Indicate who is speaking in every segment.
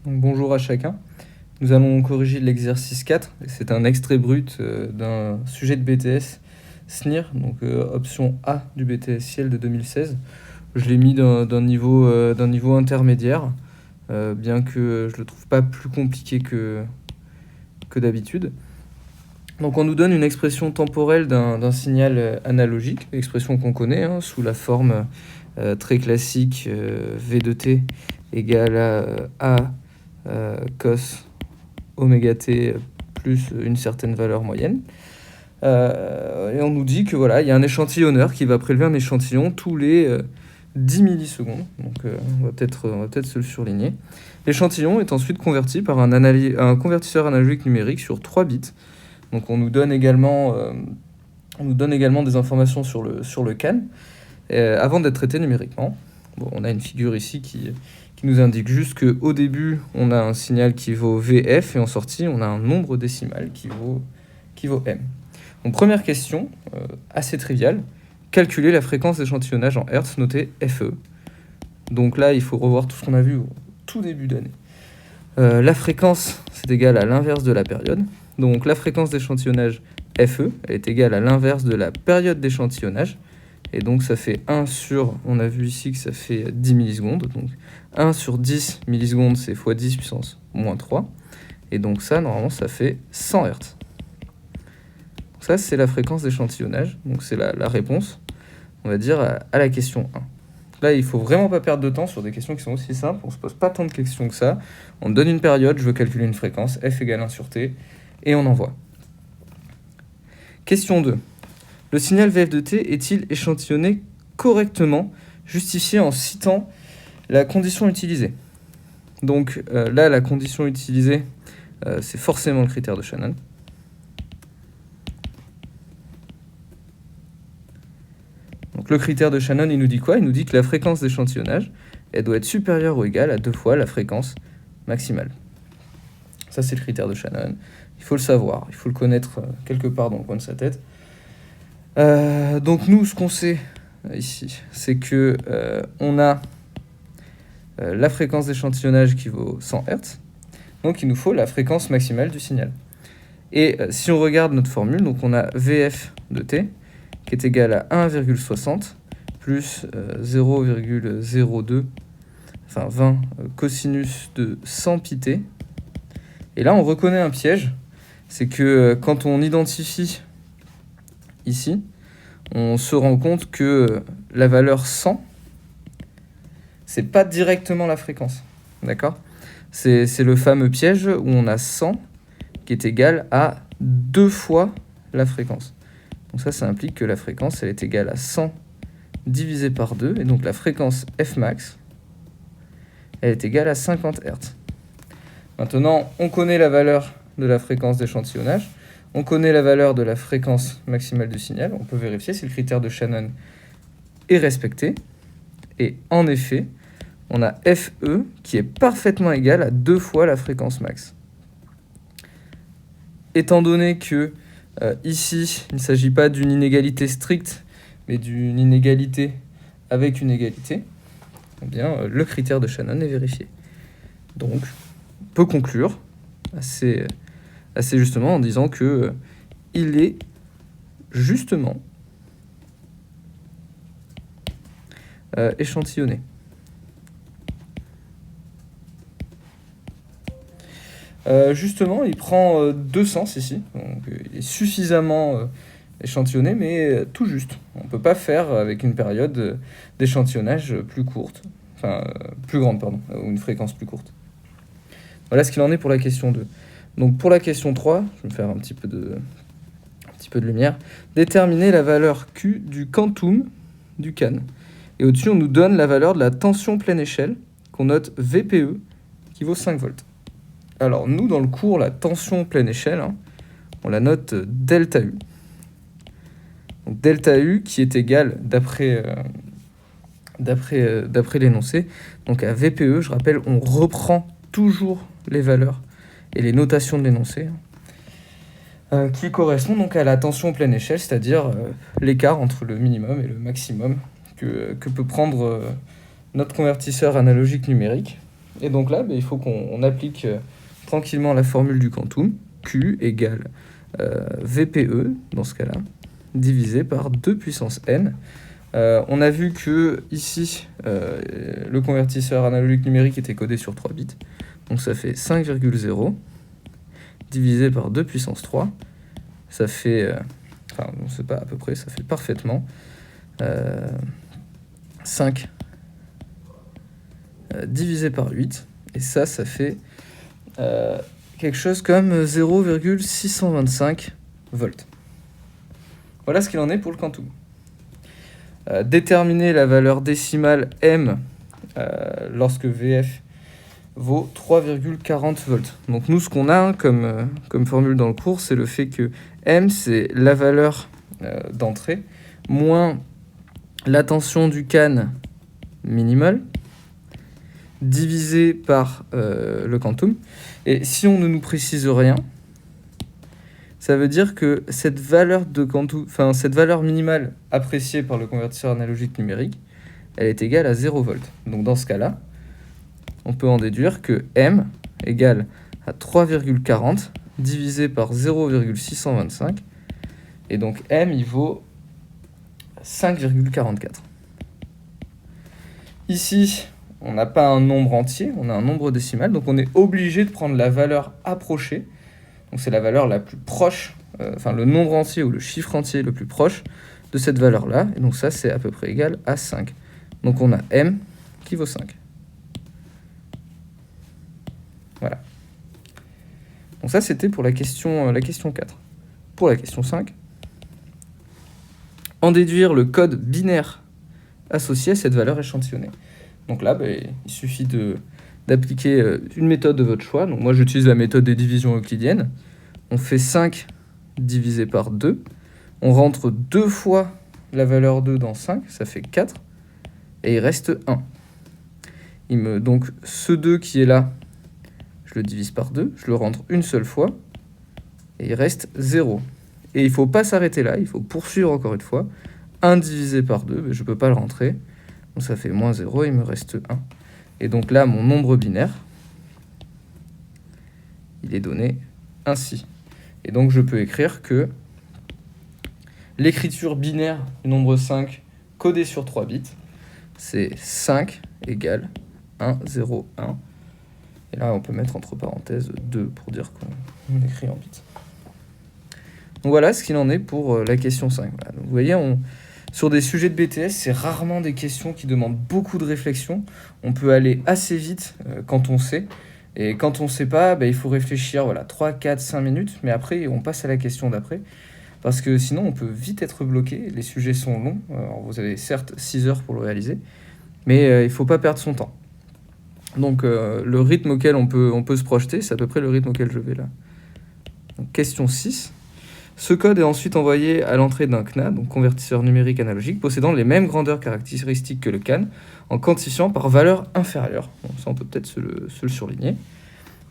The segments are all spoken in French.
Speaker 1: Donc, bonjour à chacun. Nous allons corriger l'exercice 4. C'est un extrait brut d'un sujet de BTS SNIR, donc option A du BTS Ciel de 2016. Je l'ai mis d'un niveau intermédiaire, bien que je le trouve pas plus compliqué que d'habitude. Donc on nous donne une expression temporelle d'un signal analogique, expression qu'on connaît, sous la forme très classique V de t égale à A cos oméga t plus une certaine valeur moyenne. Et on nous dit que voilà, il y a un échantillonneur qui va prélever un échantillon tous les 10 millisecondes. Donc on va peut-être se le surligner. L'échantillon est ensuite converti par un convertisseur analogique numérique sur 3 bits. Donc on nous donne également des informations sur le CAN avant d'être traité numériquement. Bon, on a une figure ici qui nous indique juste qu'au début, on a un signal qui vaut VF et en sortie, on a un nombre décimal qui vaut M. Donc première question, assez triviale, calculer la fréquence d'échantillonnage en Hertz notée FE. Donc là, il faut revoir tout ce qu'on a vu au tout début d'année. La fréquence, c'est égal à l'inverse de la période. Donc la fréquence d'échantillonnage FE, elle est égale à l'inverse de la période d'échantillonnage. Et donc ça fait 1 sur, on a vu ici que ça fait 10 millisecondes. Donc 1 sur 10 millisecondes, c'est x 10 puissance moins 3. Et donc ça, normalement, ça fait 100 Hz. Donc ça, c'est la fréquence d'échantillonnage. Donc c'est la réponse, on va dire, à la question 1. Là, il ne faut vraiment pas perdre de temps sur des questions qui sont aussi simples. On ne se pose pas tant de questions que ça. On me donne une période, je veux calculer une fréquence, f égale 1 sur t, et on envoie. Question 2. Le signal VF de t est-il échantillonné correctement, justifié en citant la condition utilisée? Donc là, la condition utilisée, c'est forcément le critère de Shannon. Donc le critère de Shannon, il nous dit quoi? Il nous dit que la fréquence d'échantillonnage, elle doit être supérieure ou égale à 2 fois la fréquence maximale. Ça, c'est le critère de Shannon. Il faut le savoir, il faut le connaître quelque part dans le coin de sa tête. Donc nous, ce qu'on sait ici, c'est que on a la fréquence d'échantillonnage qui vaut 100 Hz. Donc il nous faut la fréquence maximale du signal. Et si on regarde notre formule, donc on a VF de t qui est égal à 1,60 plus 0,02, enfin 20 cosinus de 100 pt. Et là, on reconnaît un piège, c'est que quand on identifie ici, on se rend compte que la valeur 100, c'est pas directement la fréquence, d'accord? C'est le fameux piège où on a 100 qui est égal à 2 fois la fréquence. Donc ça implique que la fréquence, elle est égale à 100 divisé par 2, et donc la fréquence f max, elle est égale à 50 Hz. Maintenant, on connaît la valeur de la fréquence d'échantillonnage, on connaît la valeur de la fréquence maximale du signal, on peut vérifier si le critère de Shannon est respecté, et en effet, on a FE qui est parfaitement égal à 2 fois la fréquence max. Étant donné que ici, il ne s'agit pas d'une inégalité stricte, mais d'une inégalité avec une égalité, eh bien, le critère de Shannon est vérifié. Donc, on peut conclure assez justement en disant que il est justement échantillonné. Justement, il prend 2 sens ici, donc il est suffisamment échantillonné, mais tout juste. On ne peut pas faire avec une période d'échantillonnage plus courte, enfin plus grande, pardon, ou une fréquence plus courte. Voilà ce qu'il en est pour la question 2. Donc pour la question 3, je vais me faire un petit peu de lumière. Déterminer la valeur Q du quantum du CAN. Et au-dessus, on nous donne la valeur de la tension pleine échelle, qu'on note VPE, qui vaut 5 volts. Alors nous, dans le cours, la tension pleine échelle, on la note delta U. Donc delta U qui est égal, d'après l'énoncé, donc à VPE, je rappelle, on reprend toujours les valeurs et les notations de l'énoncé, qui correspondent donc à la tension pleine échelle, c'est-à-dire l'écart entre le minimum et le maximum que peut prendre notre convertisseur analogique numérique. Et donc là, il faut qu'on applique tranquillement la formule du quantum, Q égale VPE, dans ce cas-là, divisé par 2 puissance n. On a vu que ici, le convertisseur analogique numérique était codé sur 3 bits. Donc ça fait 5,0 divisé par 2 puissance 3. Ça fait, enfin, on ne sait pas à peu près, ça fait parfaitement 5 divisé par 8. Et ça fait quelque chose comme 0,625 volts. Voilà ce qu'il en est pour le quantum. Déterminer la valeur décimale M lorsque VF vaut 3,40 volts. Donc nous, ce qu'on a comme formule dans le cours, c'est le fait que M, c'est la valeur d'entrée, moins la tension du can minimale, divisé par le quantum. Et si on ne nous précise rien, ça veut dire que cette valeur de quantum, enfin cette valeur minimale appréciée par le convertisseur analogique numérique, elle est égale à 0 volts. Donc dans ce cas-là, on peut en déduire que M égale à 3,40 divisé par 0,625. Et donc M, il vaut 5,44. Ici, on n'a pas un nombre entier, on a un nombre décimal. Donc on est obligé de prendre la valeur approchée. Donc c'est la valeur la plus proche, enfin le nombre entier ou le chiffre entier le plus proche de cette valeur-là. Et donc ça, c'est à peu près égal à 5. Donc on a M qui vaut 5. Voilà. Donc ça, c'était pour la question 4. Pour la question 5, en déduire le code binaire associé à cette valeur échantillonnée. Donc là, il suffit d'appliquer une méthode de votre choix. Donc moi, j'utilise la méthode des divisions euclidiennes. On fait 5 divisé par 2. On rentre 2 fois la valeur 2 dans 5, ça fait 4. Et il reste 1. Donc ce 2 qui est là, je le divise par 2, je le rentre une seule fois, et il reste 0. Et il ne faut pas s'arrêter là, il faut poursuivre encore une fois. 1 divisé par 2, je ne peux pas le rentrer. Donc ça fait moins 0, il me reste 1. Et donc là, mon nombre binaire, il est donné ainsi. Et donc je peux écrire que l'écriture binaire du nombre 5 codé sur 3 bits, c'est 5 égale 1, 0, 1. Et là, on peut mettre entre parenthèses 2 pour dire qu'on écrit en bits. Donc voilà ce qu'il en est pour la question 5. Voilà. Donc vous voyez, sur des sujets de BTS, c'est rarement des questions qui demandent beaucoup de réflexion. On peut aller assez vite quand on sait. Et quand on ne sait pas, il faut réfléchir 3, 4, 5 minutes. Mais après, on passe à la question d'après. Parce que sinon, on peut vite être bloqué. Les sujets sont longs. Alors, vous avez certes 6 heures pour le réaliser. Mais il ne faut pas perdre son temps. Donc le rythme auquel on peut se projeter, c'est à peu près le rythme auquel je vais là. Donc, question 6. Ce code est ensuite envoyé à l'entrée d'un CNA, donc convertisseur numérique analogique, possédant les mêmes grandeurs caractéristiques que le CAN, en quantifiant par valeur inférieure. Bon, ça, on peut peut-être se le surligner.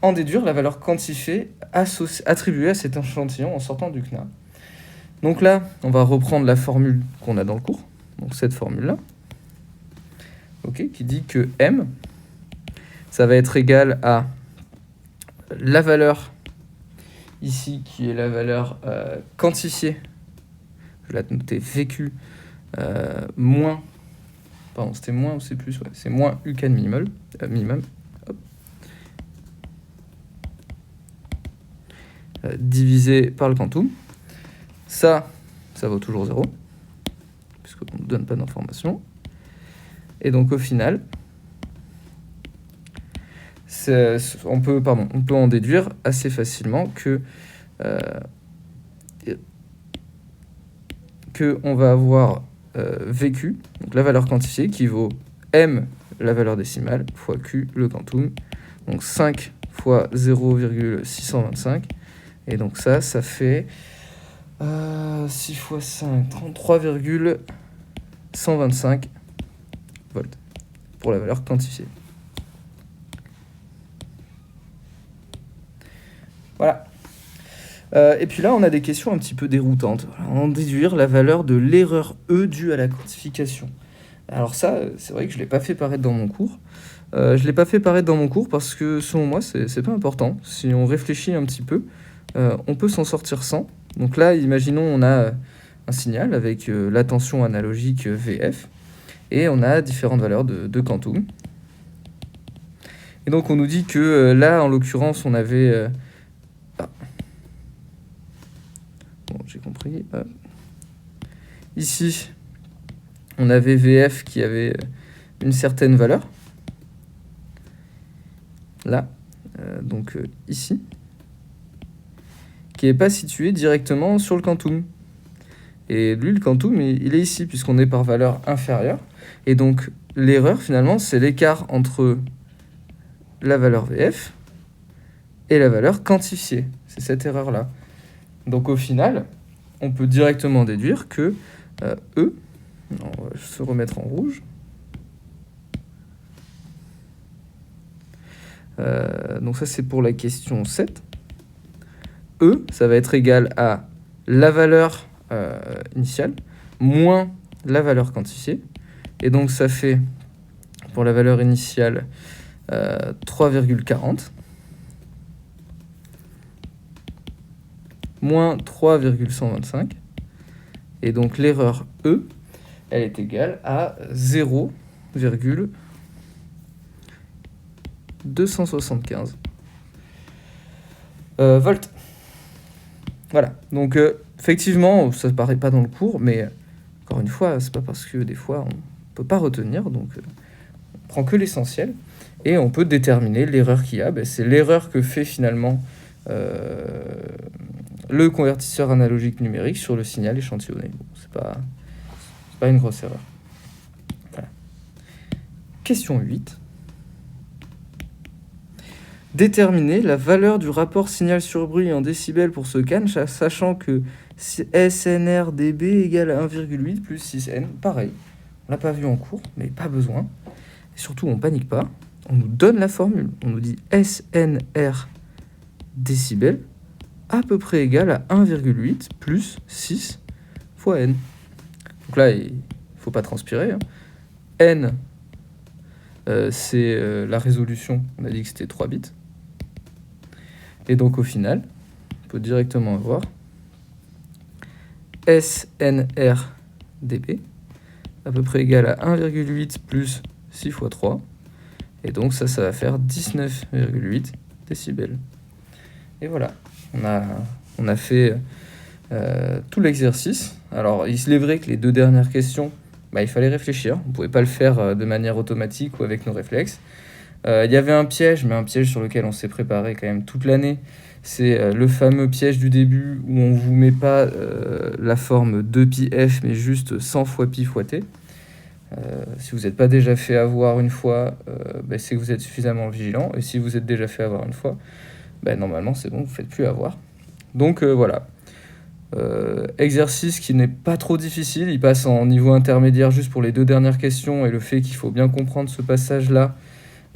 Speaker 1: En déduire la valeur quantifiée attribuée à cet échantillon en sortant du CNA. Donc là, on va reprendre la formule qu'on a dans le cours, donc cette formule-là, qui dit que M, ça va être égal à la valeur ici qui est la valeur quantifiée, je vais la noter VQ, moins, pardon, c'était moins ou c'est plus, ouais, c'est moins UCAN minimum, hop, divisé par le quantum. Ça vaut toujours 0, puisqu'on ne donne pas d'information. Et donc au final, on peut en déduire assez facilement que on va avoir VQ, donc la valeur quantifiée, qui vaut M, la valeur décimale, fois Q, le quantum, donc 5 fois 0,625, et donc ça fait 6 fois 5, 33,125 volts pour la valeur quantifiée. Voilà. Et puis là, on a des questions un petit peu déroutantes. En déduire la valeur de l'erreur E due à la quantification. Alors ça, c'est vrai que je ne l'ai pas fait paraître dans mon cours. Je l'ai pas fait paraître dans mon cours parce que selon moi, c'est pas important. Si on réfléchit un petit peu, on peut s'en sortir sans. Donc là, imaginons on a un signal avec la tension analogique VF et on a différentes valeurs de quantum. Et donc on nous dit que là, en l'occurrence, on avait... Bon, j'ai compris. Ici, on avait VF qui avait une certaine valeur. Là, donc ici, qui n'est pas situé directement sur le quantum. Et lui, le quantum, il est ici, puisqu'on est par valeur inférieure. Et donc, l'erreur, finalement, c'est l'écart entre la valeur VF et la valeur quantifiée. C'est cette erreur-là. Donc, au final, on peut directement déduire que E, on va se remettre en rouge, donc ça, c'est pour la question 7. E, ça va être égal à la valeur initiale moins la valeur quantifiée. Et donc, ça fait, pour la valeur initiale, 3,40 moins 3,125. Et donc, l'erreur E, elle est égale à 0,275 volts. Voilà, donc effectivement, ça ne paraît pas dans le cours, mais encore une fois, c'est pas parce que des fois on ne peut pas retenir, donc on prend que l'essentiel, et on peut déterminer l'erreur qu'il y a. C'est l'erreur que fait finalement le convertisseur analogique numérique sur le signal échantillonné. Bon, c'est pas une grosse erreur. Voilà. Question 8. Déterminer la valeur du rapport signal sur bruit en décibels pour ce CAN, sachant que SNR dB égale à 1,8 plus 6N. Pareil, on l'a pas vu en cours, mais pas besoin. Et surtout, on panique pas. On nous donne la formule. On nous dit SNR décibels à peu près égal à 1,8 plus 6 fois N. Donc là, il faut pas transpirer. N, c'est la résolution. On a dit que c'était 3 bits. Et donc au final, on peut directement avoir SNR dB à peu près égal à 1,8 plus 6 fois 3. Et donc ça va faire 19,8 décibels. Et voilà, on a fait tout l'exercice. Alors il est vrai que les deux dernières questions, il fallait réfléchir. On ne pouvait pas le faire de manière automatique ou avec nos réflexes. Il y avait un piège, mais un piège sur lequel on s'est préparé quand même toute l'année. C'est le fameux piège du début où on ne vous met pas la forme 2πf, mais juste 100 fois pi fois t. Si vous n'êtes pas déjà fait avoir une fois, c'est que vous êtes suffisamment vigilant. Et si vous êtes déjà fait avoir une fois, normalement c'est bon, vous ne faites plus avoir. Donc voilà. Exercice qui n'est pas trop difficile. Il passe en niveau intermédiaire juste pour les deux dernières questions et le fait qu'il faut bien comprendre ce passage-là.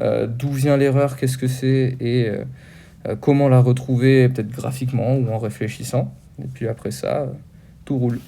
Speaker 1: D'où vient l'erreur, qu'est-ce que c'est et comment la retrouver, peut-être graphiquement ou en réfléchissant. Et puis après ça, tout roule.